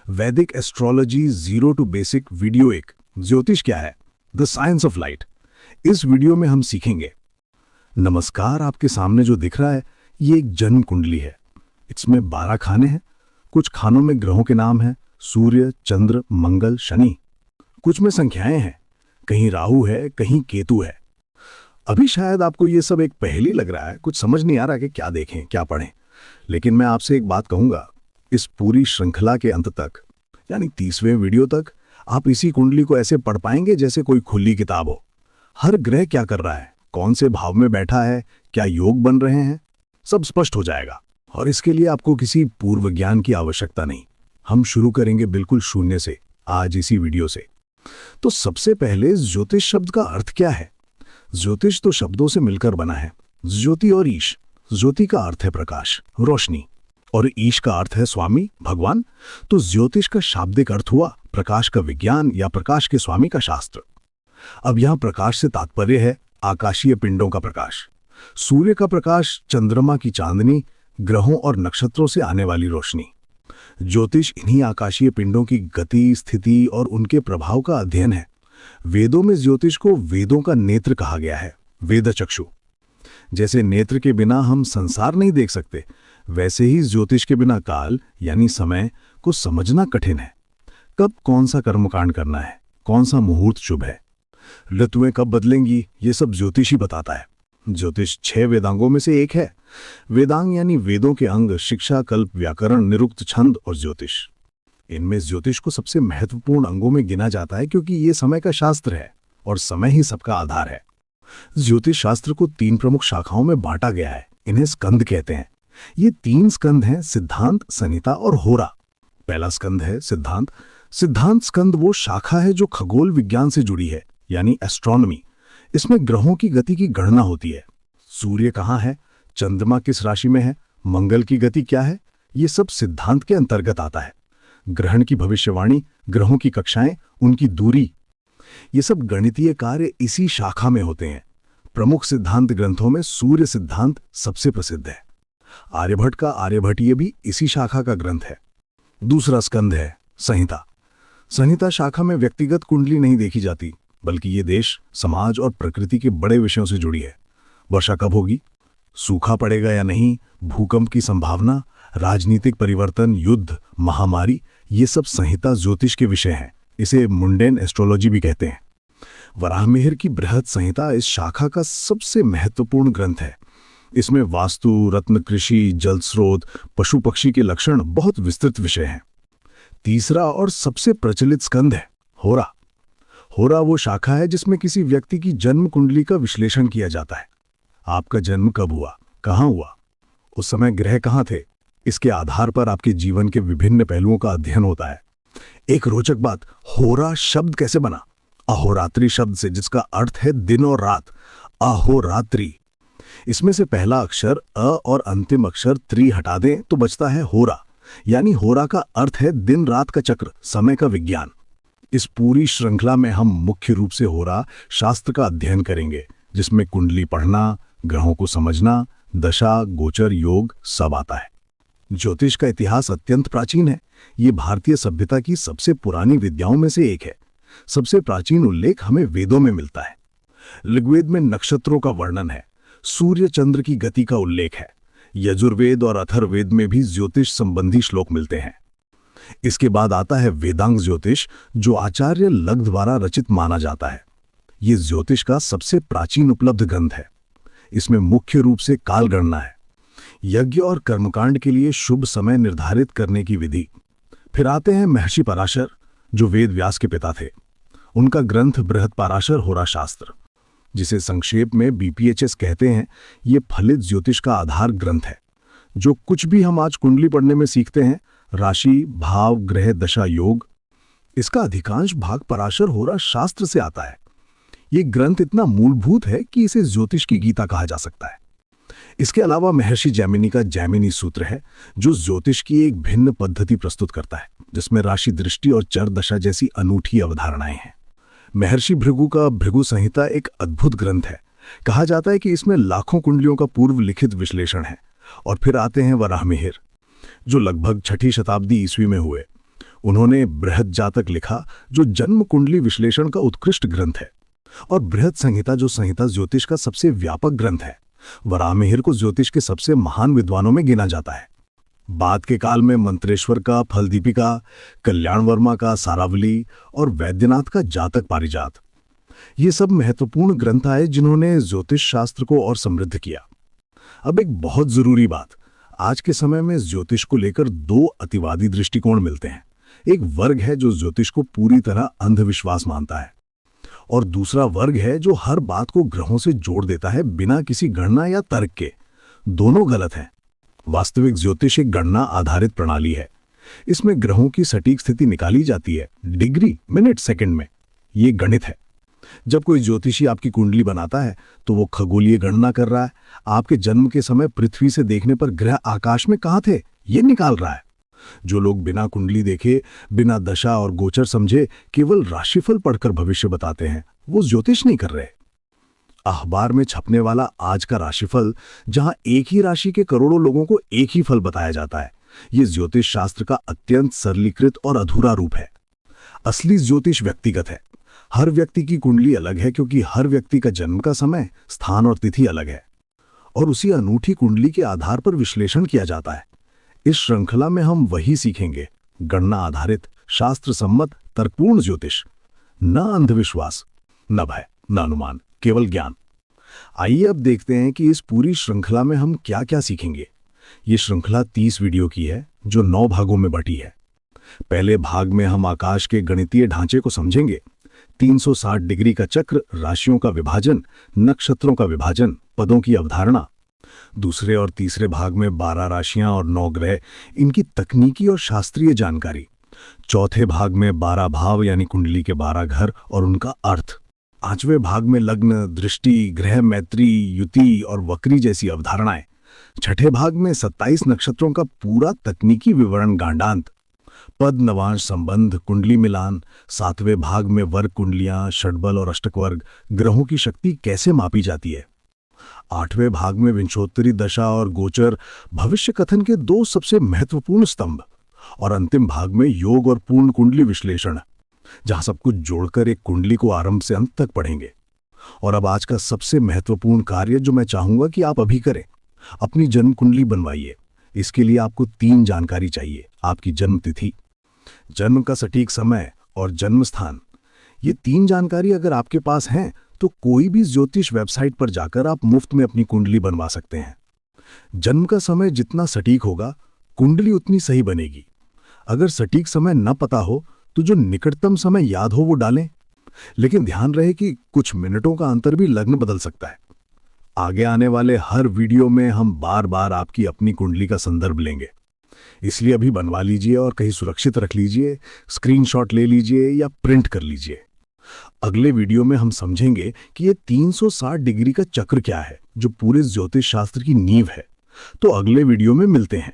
वैदिक astrology zero to basic video 1 ज्योतिष क्या है, द साइंस ऑफ लाइट। इस वीडियो में हम सीखेंगे। नमस्कार, आपके सामने जो दिख रहा है ये एक जन्म कुंडली है। इसमें 12 खाने हैं। कुछ खानों में ग्रहों के नाम हैं, सूर्य, चंद्र, मंगल, शनि। कुछ में संख्याएं हैं, कहीं राहु है, कहीं केतु है। अभी शायद आपको ये सब एक पहेली लग रहा है, कुछ समझ नहीं आ रहा कि क्या देखें क्या पढ़ें। लेकिन मैं आपसे एक बात कहूंगा, इस पूरी श्रृंखला के अंत तक यानी 30वें वीडियो तक आप इसी कुंडली को ऐसे पढ़ पाएंगे जैसे कोई खुली किताब हो। हर ग्रह क्या कर रहा है, कौन से भाव में बैठा है, क्या योग बन रहे हैं, सब स्पष्ट हो जाएगा। और इसके लिए आपको किसी पूर्व ज्ञान की आवश्यकता नहीं। हम शुरू करेंगे बिल्कुल शून्य से आज इसी वीडियो से। तो सबसे पहले ज्योतिष शब्द का अर्थ क्या है। ज्योतिष तो शब्दों से मिलकर बना है, ज्योति और ईश। ज्योति का अर्थ है प्रकाश, रोशनी, और ईश का अर्थ है स्वामी, भगवान। तो ज्योतिष का शाब्दिक अर्थ हुआ प्रकाश का विज्ञान या प्रकाश के स्वामी का शास्त्र। अब यहां प्रकाश से तात्पर्य है आकाशीय पिंडों का प्रकाश, सूर्य का प्रकाश, चंद्रमा की चांदनी, ग्रहों और नक्षत्रों से आने वाली रोशनी। ज्योतिष इन्हीं आकाशीय पिंडों की गति, स्थिति और उनके प्रभाव का अध्ययन है। वेदों में ज्योतिष को वेदों का नेत्र कहा गया है, वेदचक्षु। जैसे नेत्र के बिना हम संसार नहीं देख सकते, वैसे ही ज्योतिष के बिना काल यानी समय को समझना कठिन है। कब कौन सा कर्मकांड करना है, कौन सा मुहूर्त शुभ है, ऋतुएं कब बदलेंगी, ये सब ज्योतिष ही बताता है। ज्योतिष 6 वेदांगों में से एक है। वेदांग यानी वेदों के अंग, शिक्षा, कल्प, व्याकरण, निरुक्त, छंद और ज्योतिष। इनमें ज्योतिष को सबसे महत्वपूर्ण अंगों में गिना जाता है क्योंकि ये समय का शास्त्र है और समय ही सबका आधार है। ज्योतिष शास्त्र को 3 प्रमुख शाखाओं में बांटा गया है। इन्हें स्कंद कहते हैं। ये 3 स्कंद हैं, सिद्धांत, संहिता और होरा। पहला स्कंद है सिद्धांत। सिद्धांत स्कंद वो शाखा है जो खगोल विज्ञान से जुड़ी है, यानी एस्ट्रोनॉमी। इसमें ग्रहों की गति की गणना होती है। सूर्य कहाँ है, चंद्रमा किस राशि में है, मंगल की गति क्या है, ये सब सिद्धांत के अंतर्गत आता है। ग्रहण की भविष्यवाणी, ग्रहों की कक्षाएं, उनकी दूरी, ये सब गणितीय कार्य इसी शाखा में होते हैं। प्रमुख सिद्धांत ग्रंथों में सूर्य सिद्धांत सबसे प्रसिद्ध है। आर्यभट्ट का आर्यभट्टीय भी इसी शाखा का ग्रंथ है। दूसरा स्कंद है संहिता। संहिता शाखा में व्यक्तिगत कुंडली नहीं देखी जाती, बल्कि ये देश, समाज और प्रकृति के बड़े विषयों से जुड़ी है। वर्षा कब होगी, सूखा पड़ेगा या नहीं, भूकंप की संभावना, राजनीतिक परिवर्तन, युद्ध, महामारी, ये सब संहिता ज्योतिष के विषय हैं। इसे मुंडेन एस्ट्रोलॉजी भी कहते हैं। वराहमिहिर की बृहद संहिता इस शाखा का सबसे महत्वपूर्ण ग्रंथ है। इसमें वास्तु, रत्न, कृषि, जल स्रोत, पशु पक्षी के लक्षण, बहुत विस्तृत विषय हैं। तीसरा और सबसे प्रचलित स्कंद है होरा। होरा वो शाखा है जिसमें किसी व्यक्ति की जन्म कुंडली का विश्लेषण किया जाता है। आपका जन्म कब हुआ, कहाँ हुआ, उस समय ग्रह कहाँ थे, इसके आधार पर आपके जीवन के विभिन्न पहलुओं का अध्ययन होता है। एक रोचक बात, होरा शब्द कैसे बना। अहोरात्रि शब्द से, जिसका अर्थ है दिन और रात, अहोरात्रि। इसमें से पहला अक्षर अ और अंतिम अक्षर त्रि हटा दें तो बचता है होरा, यानी होरा का अर्थ है दिन रात का चक्र, समय का विज्ञान। इस पूरी श्रृंखला में हम मुख्य रूप से होरा शास्त्र का अध्ययन करेंगे, जिसमें कुंडली पढ़ना, ग्रहों को समझना, दशा, गोचर, योग सब आता है। ज्योतिष का इतिहास अत्यंत प्राचीन है। ये भारतीय सभ्यता की सबसे पुरानी विद्याओं में से एक है। सबसे प्राचीन उल्लेख हमें वेदों में मिलता है। ऋग्वेद में नक्षत्रों का वर्णन है, सूर्य चंद्र की गति का उल्लेख है। यजुर्वेद और अथर्ववेद में भी ज्योतिष संबंधी श्लोक मिलते हैं। इसके बाद आता है वेदांग ज्योतिष, जो आचार्य लग द्वारा रचित माना जाता है। ये ज्योतिष का सबसे प्राचीन उपलब्ध ग्रंथ है। इसमें मुख्य रूप से काल गणना है, यज्ञ और कर्मकांड के लिए शुभ समय निर्धारित करने की विधि। फिर आते हैं महर्षि पराशर, जो वेद व्यास के पिता थे। उनका ग्रंथ बृहद पराशर होरा शास्त्र, जिसे संक्षेप में BPHS कहते हैं, ये फलित ज्योतिष का आधार ग्रंथ है। जो कुछ भी हम आज कुंडली पढ़ने में सीखते हैं, राशि, भाव, ग्रह, दशा, योग, इसका अधिकांश भाग पराशर होरा शास्त्र से आता है। ये ग्रंथ इतना मूलभूत है कि इसे ज्योतिष की गीता कहा जा सकता है। इसके अलावा महर्षि जैमिनी का जैमिनी सूत्र है, जो ज्योतिष की एक भिन्न पद्धति प्रस्तुत करता है, जिसमें राशि दृष्टि और चर दशा जैसी अनूठी अवधारणाएं हैं। महर्षि भृगु का भृगु संहिता एक अद्भुत ग्रंथ है। कहा जाता है कि इसमें लाखों कुंडलियों का पूर्व लिखित विश्लेषण है। और फिर आते हैं वराहमिहिर, जो लगभग 6ठी शताब्दी ईस्वी में हुए। उन्होंने बृहद जातक लिखा, जो जन्म कुंडली विश्लेषण का उत्कृष्ट ग्रंथ है, और बृहद संहिता, जो संहिता ज्योतिष का सबसे व्यापक ग्रंथ है। वराहमिहिर को ज्योतिष के सबसे महान विद्वानों में गिना जाता है। बाद के काल में मंत्रेश्वर का फलदीपिका, कल्याण वर्मा का सारावली और वैद्यनाथ का जातक पारिजात, ये सब महत्वपूर्ण ग्रंथ आए जिन्होंने ज्योतिष शास्त्र को और समृद्ध किया। अब एक बहुत जरूरी बात, आज के समय में ज्योतिष को लेकर दो अतिवादी दृष्टिकोण मिलते हैं। एक वर्ग है जो ज्योतिष को पूरी तरह अंधविश्वास मानता है, और दूसरा वर्ग है जो हर बात को ग्रहों से जोड़ देता है बिना किसी गणना या तर्क के। दोनों गलत हैं। वास्तविक ज्योतिष एक गणना आधारित प्रणाली है। इसमें ग्रहों की सटीक स्थिति निकाली जाती है, डिग्री, मिनट, सेकंड में। ये गणित है। जब कोई ज्योतिषी आपकी कुंडली बनाता है तो वो खगोलीय गणना कर रहा है। आपके जन्म के समय पृथ्वी से देखने पर ग्रह आकाश में कहाँ थे, ये निकाल रहा है। जो लोग बिना कुंडली देखे, बिना दशा और गोचर समझे केवल राशिफल पढ़कर भविष्य बताते हैं, वो ज्योतिष नहीं कर रहे। अखबार में छपने वाला आज का राशिफल, जहां एक ही राशि के करोड़ों लोगों को एक ही फल बताया जाता है, ये ज्योतिष शास्त्र का अत्यंत सरलीकृत और अधूरा रूप है। असली ज्योतिष व्यक्तिगत है। हर व्यक्ति की कुंडली अलग है, क्योंकि हर व्यक्ति का जन्म का समय, स्थान और तिथि अलग है, और उसी अनूठी कुंडली के आधार पर विश्लेषण किया जाता है। इस श्रृंखला में हम वही सीखेंगे, गणना आधारित, शास्त्र सम्मत, तर्कपूर्ण ज्योतिष। न अंधविश्वास, न भय, न अनुमान, केवल ज्ञान। आइए अब देखते हैं कि इस पूरी श्रृंखला में हम क्या क्या सीखेंगे। ये श्रृंखला 30 वीडियो की है, जो 9 भागों में बटी है। पहले भाग में हम आकाश के गणितीय ढांचे को समझेंगे। 360 डिग्री का चक्र, राशियों का विभाजन, नक्षत्रों का विभाजन, पदों की अवधारणा। दूसरे और तीसरे भाग में 12 राशियां और 9 ग्रह, इनकी तकनीकी और शास्त्रीय जानकारी। चौथे भाग में 12 भाव यानी कुंडली के 12 घर और उनका अर्थ। 5वें भाग में लग्न, दृष्टि, ग्रह मैत्री, युति और वक्री जैसी अवधारणाएं। 6ठे भाग में 27 नक्षत्रों का पूरा तकनीकी विवरण, गांडांत, पद नवांश संबंध, कुंडली मिलान। 7वें भाग में वर्ग कुंडलियां, षटबल और अष्टकवर्ग, ग्रहों की शक्ति कैसे मापी जाती है। 8वें भाग में विंशोत्तरी दशा और गोचर, भविष्य कथन के 2 सबसे महत्वपूर्ण स्तंभ। और अंतिम भाग में योग और पूर्ण कुंडली विश्लेषण, जहां सब कुछ जोड़कर एक कुंडली को आरंभ से अंत तक पढ़ेंगे। और अब आज का सबसे महत्वपूर्ण कार्य जो मैं चाहूंगा कि आप अभी करें, अपनी जन्म कुंडली बनवाइए। इसके लिए आपको 3 जानकारी चाहिए: आपकी जन्म तिथि, जन्म का सटीक समय और जन्म स्थान। ये 3 जानकारी अगर आपके पास हैं तो कोई भी ज्योतिष वेबसाइट पर जाकर आप मुफ्त में अपनी कुंडली बनवा सकते हैं। जन्म का समय जितना सटीक होगा, कुंडली उतनी सही बनेगी। अगर सटीक समय न पता हो तो जो निकटतम समय याद हो वो डालें, लेकिन ध्यान रहे कि कुछ मिनटों का अंतर भी लग्न बदल सकता है। आगे आने वाले हर वीडियो में हम बार बार आपकी अपनी कुंडली का संदर्भ लेंगे, इसलिए अभी बनवा लीजिए और कहीं सुरक्षित रख लीजिए, स्क्रीनशॉट ले लीजिए या प्रिंट कर लीजिए। अगले वीडियो में हम समझेंगे कि ये 360 डिग्री का चक्र क्या है, जो पूरे ज्योतिष शास्त्र की नींव है। तो अगले वीडियो में मिलते हैं।